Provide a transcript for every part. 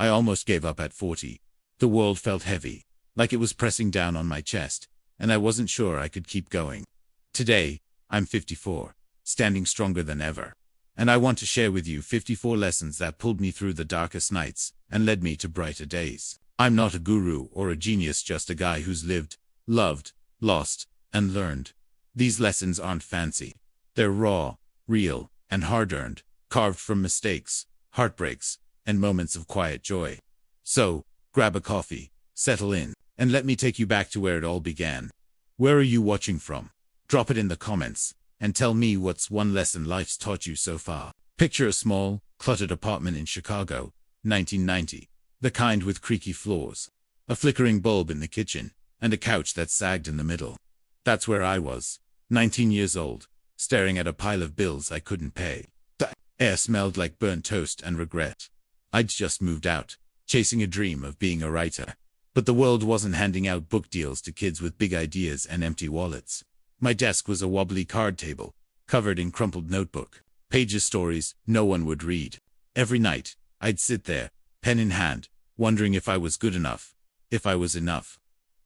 I almost gave up at 40. The world felt heavy, like it was pressing down on my chest, and I wasn't sure I could keep going. Today, I'm 54, standing stronger than ever. And I want to share with you 54 lessons that pulled me through the darkest nights and led me to brighter days. I'm not a guru or a genius, just a guy who's lived, loved, lost, and learned. These lessons aren't fancy. They're raw, real, and hard-earned, carved from mistakes, heartbreaks, and moments of quiet joy. So, grab a coffee, settle in, and let me take you back to where it all began. Where are you watching from? Drop it in the comments, and tell me what's one lesson life's taught you so far. Picture a small, cluttered apartment in Chicago, 1990. The kind with creaky floors, a flickering bulb in the kitchen, and a couch that sagged in the middle. That's where I was, 19 years old, staring at a pile of bills I couldn't pay. The air smelled like burnt toast and regret. I'd just moved out, chasing a dream of being a writer. But the world wasn't handing out book deals to kids with big ideas and empty wallets. My desk was a wobbly card table, covered in crumpled notebook, pages stories no one would read. Every night, I'd sit there, pen in hand, wondering if I was good enough, if I was enough.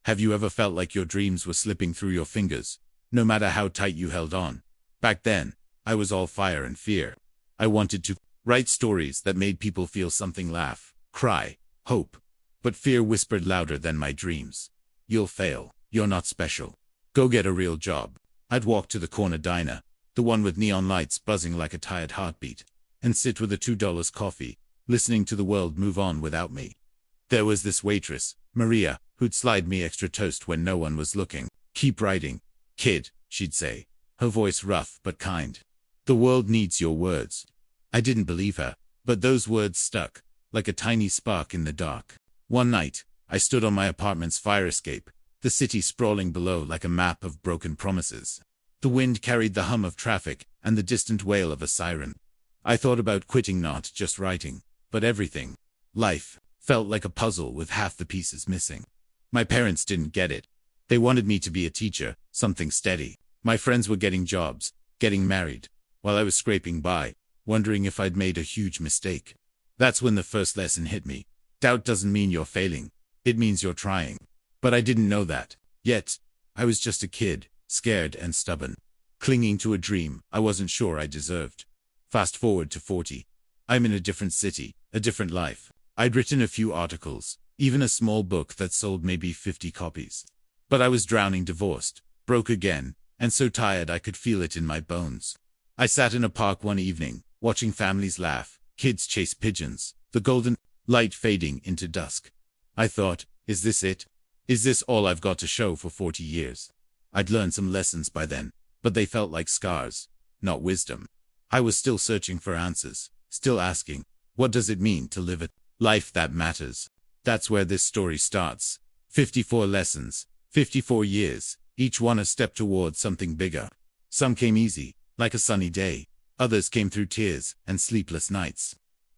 Have you ever felt like your dreams were slipping through your fingers, no matter how tight you held on? Back then, I was all fire and fear. I wanted to write stories that made people feel something, laugh, cry, hope. But fear whispered louder than my dreams. You'll fail. You're not special. Go get a real job. I'd walk to the corner diner, the one with neon lights buzzing like a tired heartbeat, and sit with a $2 coffee, listening to the world move on without me. There was this waitress, Maria, who'd slide me extra toast when no one was looking. Keep writing, kid, she'd say, her voice rough but kind. The world needs your words. I didn't believe her, but those words stuck, like a tiny spark in the dark. One night, I stood on my apartment's fire escape, the city sprawling below like a map of broken promises. The wind carried the hum of traffic and the distant wail of a siren. I thought about quitting, not just writing, but everything. Life felt like a puzzle with half the pieces missing. My parents didn't get it. They wanted me to be a teacher, something steady. My friends were getting jobs, getting married, while I was scraping by, wondering if I'd made a huge mistake. That's when the first lesson hit me. Doubt doesn't mean you're failing. It means you're trying. But I didn't know that. Yet, I was just a kid, scared and stubborn, clinging to a dream I wasn't sure I deserved. Fast forward to 40. I'm in a different city, a different life. I'd written a few articles, even a small book that sold maybe 50 copies. But I was drowning, divorced, broke again, and so tired I could feel it in my bones. I sat in a park one evening, watching families laugh, kids chase pigeons, the golden light fading into dusk. I thought, is this it? Is this all I've got to show for 40 years? I'd learned some lessons by then, but they felt like scars, not wisdom. I was still searching for answers, still asking, what does it mean to live a life that matters? That's where this story starts. 54 lessons, 54 years, each one a step toward something bigger. Some came easy, like a sunny day. Others came through tears and sleepless nights.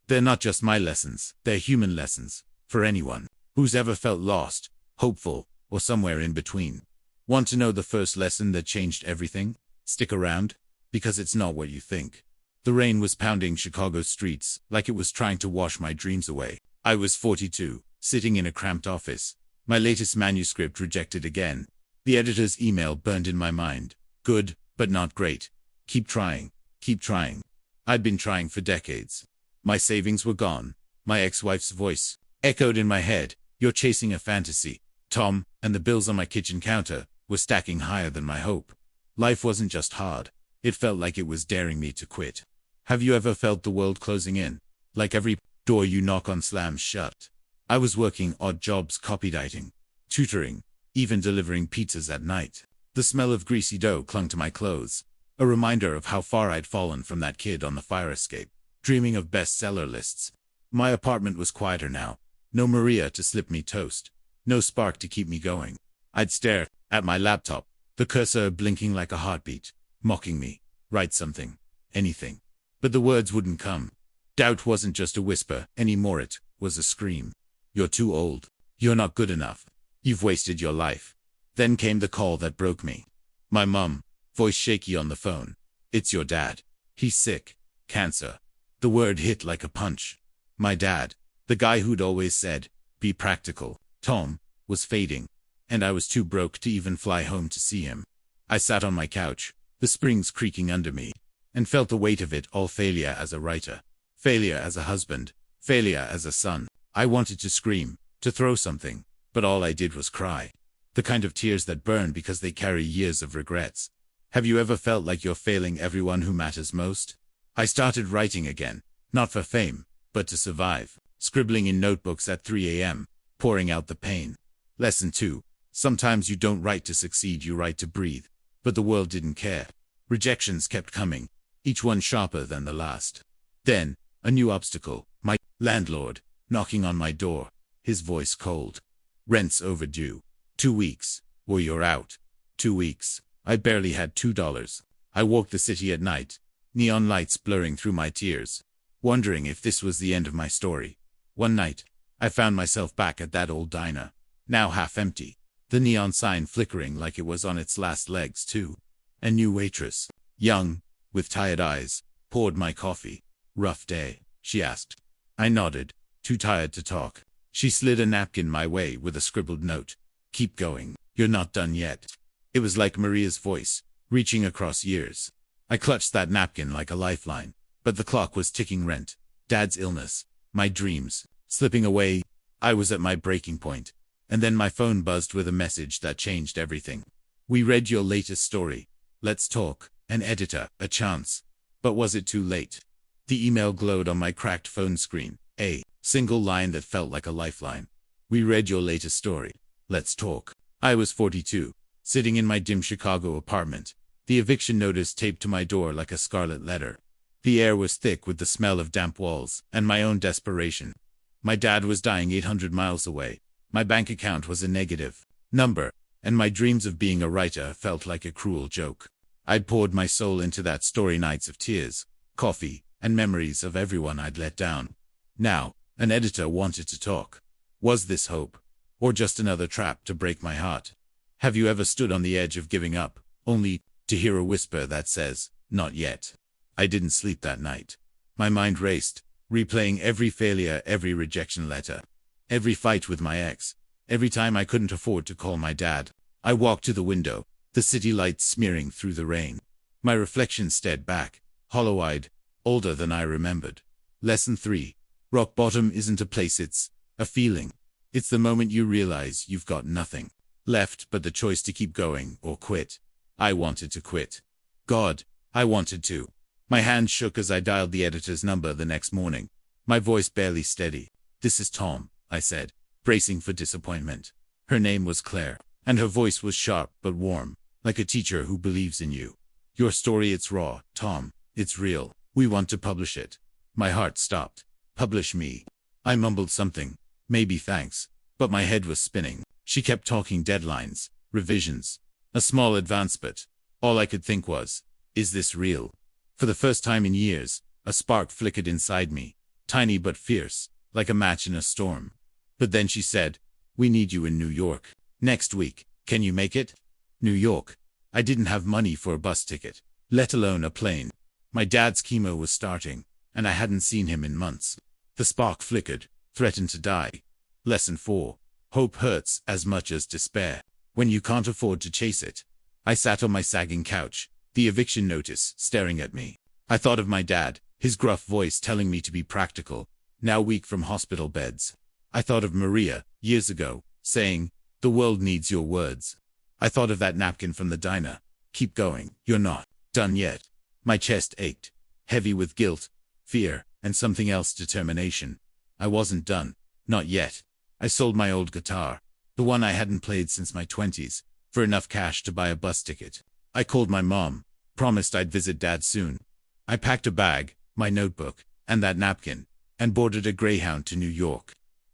They're not just my lessons, they're human lessons, for anyone who's ever felt lost, hopeful, or somewhere in between. Want to know the first lesson that changed everything? Stick around, because it's not what you think. The rain was pounding Chicago's streets like it was trying to wash my dreams away. I was 42, sitting in a cramped office. My latest manuscript rejected again. The editor's email burned in my mind. Good, but not great. Keep trying. Keep trying. I'd been trying for decades. My savings were gone. My ex-wife's voice echoed in my head. You're chasing a fantasy, Tom, and the bills on my kitchen counter were stacking higher than my hope. Life wasn't just hard. It felt like it was daring me to quit. Have you ever felt the world closing in? Like every door you knock on slams shut. I was working odd jobs, copywriting, tutoring, even delivering pizzas at night. The smell of greasy dough clung to my clothes, a reminder of how far I'd fallen from that kid on the fire escape, dreaming of bestseller lists. My apartment was quieter now. No Maria to slip me toast. No spark to keep me going. I'd stare at my laptop, the cursor blinking like a heartbeat, mocking me. Write something. Anything. But the words wouldn't come. Doubt wasn't just a whisper anymore, it was a scream. You're too old. You're not good enough. You've wasted your life. Then came the call that broke me. My mum, voice shaky on the phone. It's your dad. He's sick. Cancer. The word hit like a punch. My dad. The guy who'd always said, "Be practical, Tom," was fading, and I was too broke to even fly home to see him. I sat on my couch, the springs creaking under me, and felt the weight of it all: failure as a writer, failure as a husband, failure as a son. I wanted to scream, to throw something, but all I did was cry. The kind of tears that burn because they carry years of regrets. Have you ever felt like you're failing everyone who matters most? I started writing again, not for fame, but to survive, scribbling in notebooks at 3 a.m., pouring out the pain. Lesson 2. Sometimes you don't write to succeed, you write to breathe. But the world didn't care. Rejections kept coming, each one sharper than the last. Then, a new obstacle, my landlord, knocking on my door, his voice cold. "Rent's overdue. 2 weeks, or you're out." 2 weeks. I barely had $2. I walked the city at night, neon lights blurring through my tears, wondering if this was the end of my story. One night, I found myself back at that old diner, now half empty, the neon sign flickering like it was on its last legs too. A new waitress, young, with tired eyes, poured my coffee. "Rough day?" she asked. I nodded, too tired to talk. She slid a napkin my way with a scribbled note. "Keep going, you're not done yet." It was like Maria's voice, reaching across years. I clutched that napkin like a lifeline, but the clock was ticking: rent, Dad's illness, my dreams, slipping away. I was at my breaking point, and then my phone buzzed with a message that changed everything. "We read your latest story. Let's talk." An editor, a chance. But was it too late? The email glowed on my cracked phone screen, a single line that felt like a lifeline. "We read your latest story. Let's talk." I was 42, sitting in my dim Chicago apartment, the eviction notice taped to my door like a scarlet letter. The air was thick with the smell of damp walls and my own desperation. My dad was dying 800 miles away. My bank account was a negative number, and my dreams of being a writer felt like a cruel joke. I'd poured my soul into that story: nights of tears, coffee, and memories of everyone I'd let down. Now, an editor wanted to talk. Was this hope? Or just another trap to break my heart? Have you ever stood on the edge of giving up, only to hear a whisper that says, "Not yet"? I didn't sleep that night. My mind raced, replaying every failure, every rejection letter, every fight with my ex, every time I couldn't afford to call my dad. I walked to the window, the city lights smearing through the rain. My reflection stared back, hollow-eyed, older than I remembered. Lesson 3. Rock bottom isn't a place, it's a feeling. It's the moment you realize you've got nothing left but the choice to keep going or quit. I wanted to quit. God, I wanted to. My hand shook as I dialed the editor's number the next morning, my voice barely steady. "This is Tom," I said, bracing for disappointment. Her name was Claire, and her voice was sharp but warm, like a teacher who believes in you. "Your story, it's raw, Tom. It's real. We want to publish it." My heart stopped. "Publish me?" I mumbled something. "Maybe, thanks." But my head was spinning. She kept talking: deadlines, revisions, a small advance, but all I could think was, is this real? For the first time in years, a spark flickered inside me, tiny but fierce, like a match in a storm. But then she said, "We need you in New York. Next week. Can you make it?" New York. I didn't have money for a bus ticket, let alone a plane. My dad's chemo was starting, and I hadn't seen him in months. The spark flickered, threatened to die. Lesson 4. Hope hurts as much as despair when you can't afford to chase it. I sat on my sagging couch, the eviction notice staring at me. I thought of my dad, his gruff voice telling me to be practical, now weak from hospital beds. I thought of Maria, years ago, saying, "The world needs your words." I thought of that napkin from the diner. "Keep going, you're not done yet." My chest ached, heavy with guilt, fear, and something else: determination. I wasn't done. Not yet. I sold my old guitar, the one I hadn't played since my 20s, for enough cash to buy a bus ticket. I called my mom, promised I'd visit Dad soon. I packed a bag, my notebook, and that napkin, and boarded a Greyhound to New York,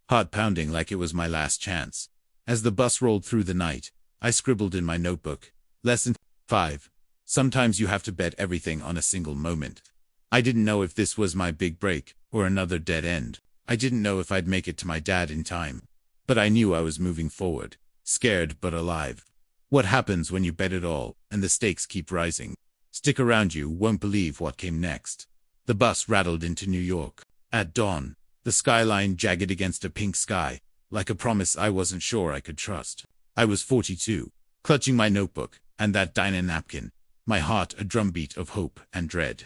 heart pounding like it was my last chance. As the bus rolled through the night, I scribbled in my notebook. Lesson 5. Sometimes you have to bet everything on a single moment. I didn't know if this was my big break, or another dead end. I didn't know if I'd make it to my dad in time. But I knew I was moving forward, scared but alive. What happens when you bet it all, and the stakes keep rising? Stick around, you won't believe what came next. The bus rattled into New York. At dawn, the skyline jagged against a pink sky, like a promise I wasn't sure I could trust. I was 42, clutching my notebook and that diner napkin, my heart a drumbeat of hope and dread.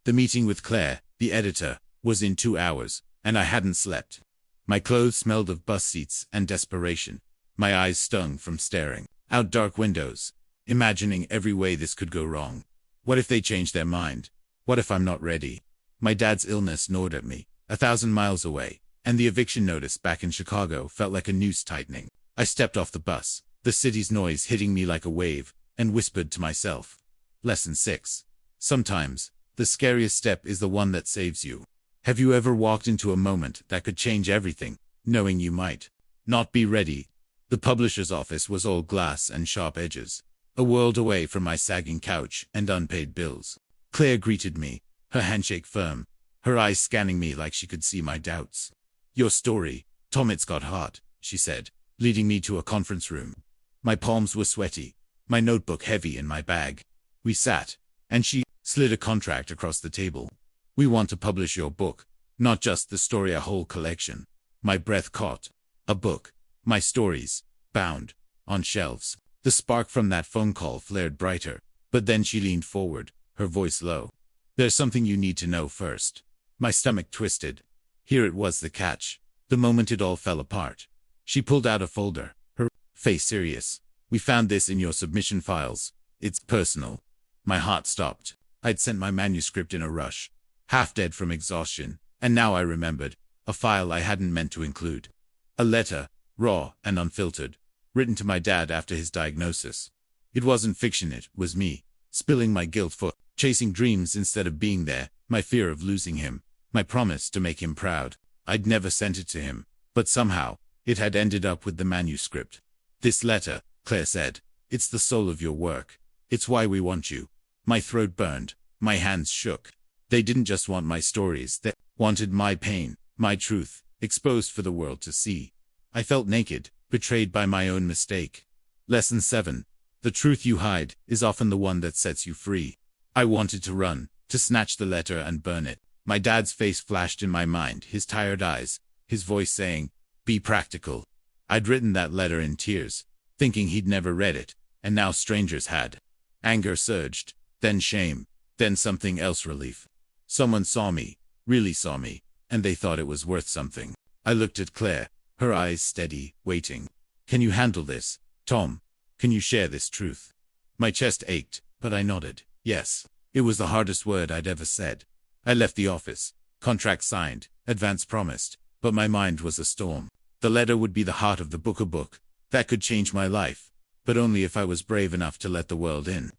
The meeting with Claire, the editor, was in 2 hours, and I hadn't slept. My clothes smelled of bus seats and desperation. My eyes stung from staring out dark windows, imagining every way this could go wrong. What if they change their mind? What if I'm not ready? My dad's illness gnawed at me, 1,000 miles away, and the eviction notice back in Chicago felt like a noose tightening. I stepped off the bus, the city's noise hitting me like a wave, and whispered to myself. Lesson 6. Sometimes, the scariest step is the one that saves you. Have you ever walked into a moment that could change everything, knowing you might not be ready? The publisher's office was all glass and sharp edges, a world away from my sagging couch and unpaid bills. Claire greeted me, her handshake firm, her eyes scanning me like she could see my doubts. Your story, Tom, it's got heart, she said, leading me to a conference room. My palms were sweaty, my notebook heavy in my bag. We sat, and she slid a contract across the table. We want to publish your book, not just the story, a whole collection. My breath caught. A book. My stories, bound, on shelves. The spark from that phone call flared brighter, but then she leaned forward, her voice low. There's something you need to know first. My stomach twisted. Here it was the catch. The moment it all fell apart. She pulled out a folder, her face serious. We found this in your submission files. It's personal. My heart stopped. I'd sent my manuscript in a rush, half dead from exhaustion, and now I remembered, a file I hadn't meant to include. A letter, raw and unfiltered, written to my dad after his diagnosis. It wasn't fiction, it was me, spilling my guilt for chasing dreams instead of being there, my fear of losing him, my promise to make him proud. I'd never sent it to him, but somehow, it had ended up with the manuscript. This letter, Claire said, it's the soul of your work. It's why we want you. My throat burned, my hands shook. They didn't just want my stories, they wanted my pain, my truth, exposed for the world to see. I felt naked, betrayed by my own mistake. Lesson 7. The truth you hide is often the one that sets you free. I wanted to run, to snatch the letter and burn it. My dad's face flashed in my mind, his tired eyes, his voice saying, "Be practical." I'd written that letter in tears, thinking he'd never read it, and now strangers had. Anger surged, then shame, then something else, relief. Someone saw me, really saw me, and they thought it was worth something. I looked at Claire, her eyes steady, waiting. Can you handle this, Tom? Can you share this truth? My chest ached, but I nodded. Yes. It was the hardest word I'd ever said. I left the office, contract signed, advance promised, but my mind was a storm. The letter would be the heart of the book, a book that could change my life, but only if I was brave enough to let the world in.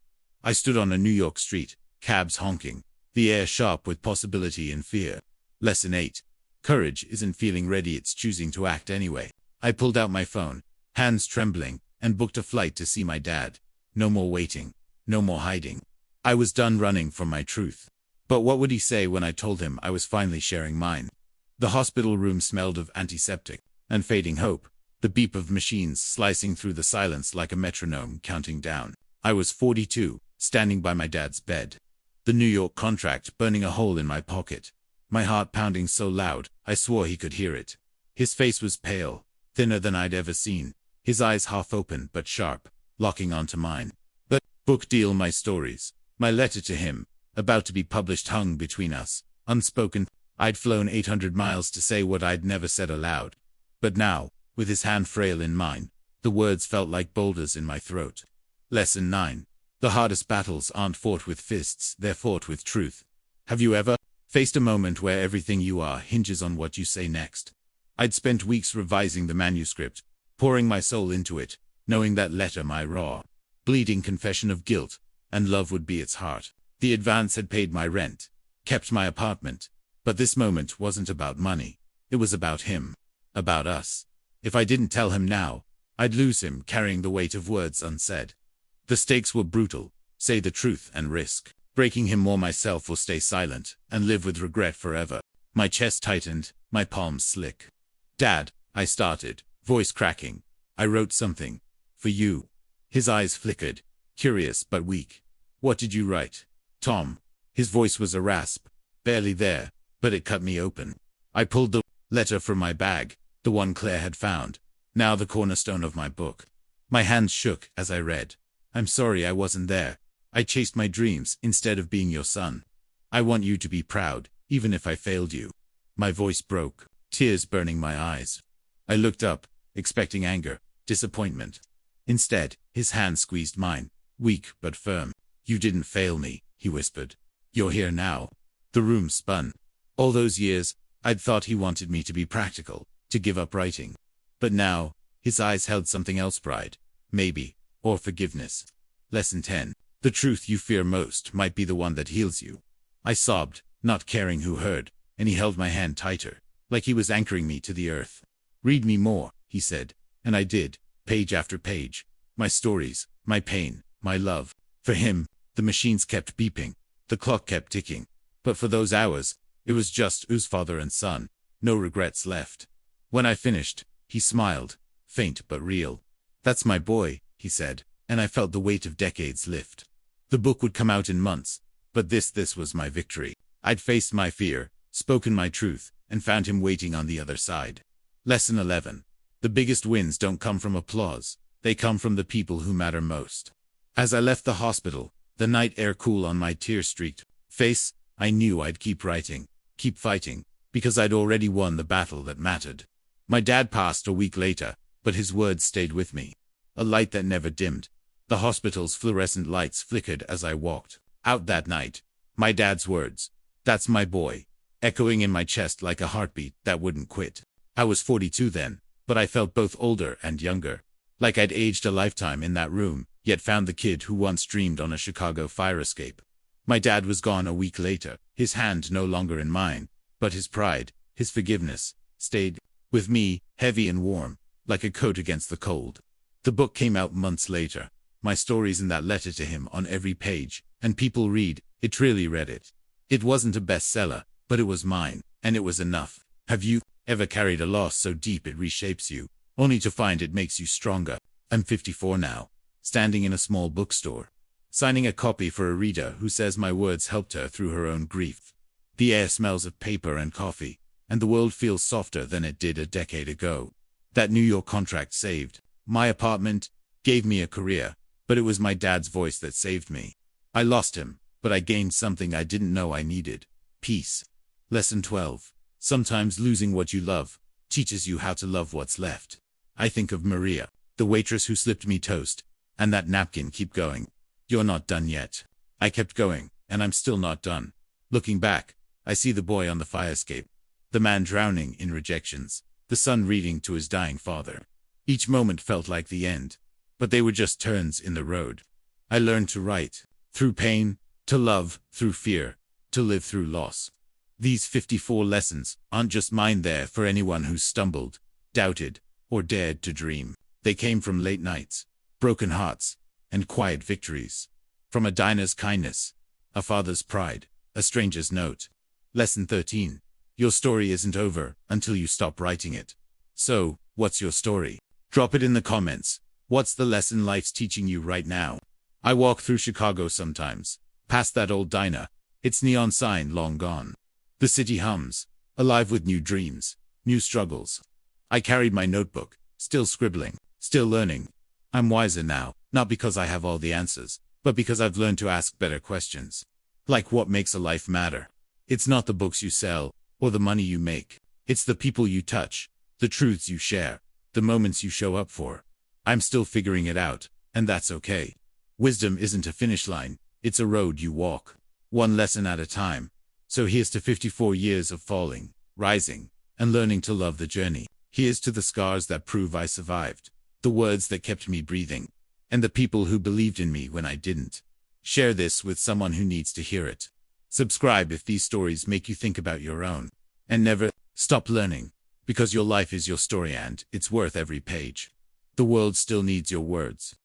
I stood on a New York street, cabs honking, the air sharp with possibility and fear. Lesson 8. Courage isn't feeling ready, it's choosing to act anyway. I pulled out my phone, hands trembling, and booked a flight to see my dad. No more waiting, no more hiding. I was done running from my truth. But what would he say when I told him I was finally sharing mine? The hospital room smelled of antiseptic and fading hope, the beep of machines slicing through the silence like a metronome counting down. I was 42, standing by my dad's bed. The New York contract burning a hole in my pocket. My heart pounding so loud, I swore he could hear it. His face was pale, thinner than I'd ever seen, his eyes half open but sharp, locking onto mine. But book deal, my stories, my letter to him, about to be published, hung between us, unspoken. I'd flown 800 miles to say what I'd never said aloud. But now, with his hand frail in mine, the words felt like boulders in my throat. Lesson 9. The hardest battles aren't fought with fists, they're fought with truth. Have you ever faced a moment where everything you are hinges on what you say next? I'd spent weeks revising the manuscript, pouring my soul into it, knowing that letter, my raw, bleeding confession of guilt and love, would be its heart. The advance had paid my rent, kept my apartment, but this moment wasn't about money. It was about him, about us. If I didn't tell him now, I'd lose him, carrying the weight of words unsaid. The stakes were brutal: say the truth and risk breaking him, or myself, or stay silent and live with regret forever. My chest tightened, my palms slick. "Dad," I started, voice cracking. "I wrote something for you." His eyes flickered, curious but weak. "What did you write, Tom?" His voice was a rasp, barely there, but it cut me open. I pulled the Letter from my bag, the one Claire had found, now the cornerstone of my book. My hands shook as I read. I'm sorry I wasn't there. I chased my dreams instead of being your son. I want you to be proud, even if I failed you. My voice broke, tears burning my eyes. I looked up, expecting anger, disappointment. Instead, his hand squeezed mine, weak but firm. You didn't fail me, he whispered. You're here now. The room spun. All those years, I'd thought he wanted me to be practical, to give up writing. But now, his eyes held something else, pride, maybe, or forgiveness. Lesson 10. The truth you fear most might be the one that heals you. I sobbed, not caring who heard, and he held my hand tighter, like he was anchoring me to the earth. Read me more, he said, and I did, page after page. My stories, my pain, my love. For him, the machines kept beeping, the clock kept ticking. But for those hours, it was just us father and son, no regrets left. When I finished, he smiled, faint but real. That's my boy, he said, and I felt the weight of decades lift. The book would come out in months, but this was my victory. I'd faced my fear, spoken my truth, and found him waiting on the other side. Lesson 11. The biggest wins don't come from applause, they come from the people who matter most. As I left the hospital, the night air cool on my tear-streaked face, I knew I'd keep writing, keep fighting, because I'd already won the battle that mattered. My dad passed a week later, but his words stayed with me. A light that never dimmed. The hospital's fluorescent lights flickered as I walked out that night. My dad's words, "That's my boy," echoing in my chest like a heartbeat that wouldn't quit. I was 42 then, but I felt both older and younger. Like I'd aged a lifetime in that room, yet found the kid who once dreamed on a Chicago fire escape. My dad was gone a week later, his hand no longer in mine, but his pride, his forgiveness, stayed with me, heavy and warm, like a coat against the cold. The book came out months later, my stories in that letter to him on every page, and people it really read it. It wasn't a bestseller, but it was mine, and it was enough. Have you ever carried a loss so deep it reshapes you, only to find it makes you stronger? I'm 54 now, standing in a small bookstore, signing a copy for a reader who says my words helped her through her own grief. The air smells of paper and coffee, and the world feels softer than it did a decade ago. That New York contract saved my apartment, gave me a career, but it was my dad's voice that saved me. I lost him, but I gained something I didn't know I needed. Peace. Lesson 12. Sometimes losing what you love teaches you how to love what's left. I think of Maria, the waitress who slipped me toast, and that napkin. Keep going. You're not done yet. I kept going, and I'm still not done. Looking back, I see the boy on the fire escape, the man drowning in rejections, the son reading to his dying father. Each moment felt like the end, but they were just turns in the road. I learned to write, through pain, to love, through fear, to live through loss. These 54 lessons aren't just mine, there for anyone who stumbled, doubted, or dared to dream. They came from late nights, broken hearts, and quiet victories. From a diner's kindness, a father's pride, a stranger's note. Lesson 13. Your story isn't over until you stop writing it. So, what's your story? Drop it in the comments. What's the lesson life's teaching you right now? I walk through Chicago sometimes, past that old diner, its neon sign long gone. The city hums, alive with new dreams, new struggles. I carried my notebook, still scribbling, still learning. I'm wiser now, not because I have all the answers, but because I've learned to ask better questions. Like, what makes a life matter? It's not the books you sell, or the money you make. It's the people you touch, the truths you share, the moments you show up for. I'm still figuring it out, and that's okay. Wisdom isn't a finish line, it's a road you walk, one lesson at a time. So here's to 54 years of falling, rising, and learning to love the journey. Here's to the scars that prove I survived, the words that kept me breathing, and the people who believed in me when I didn't. Share this with someone who needs to hear it. Subscribe if these stories make you think about your own. And never stop learning, because your life is your story and it's worth every page. The world still needs your words.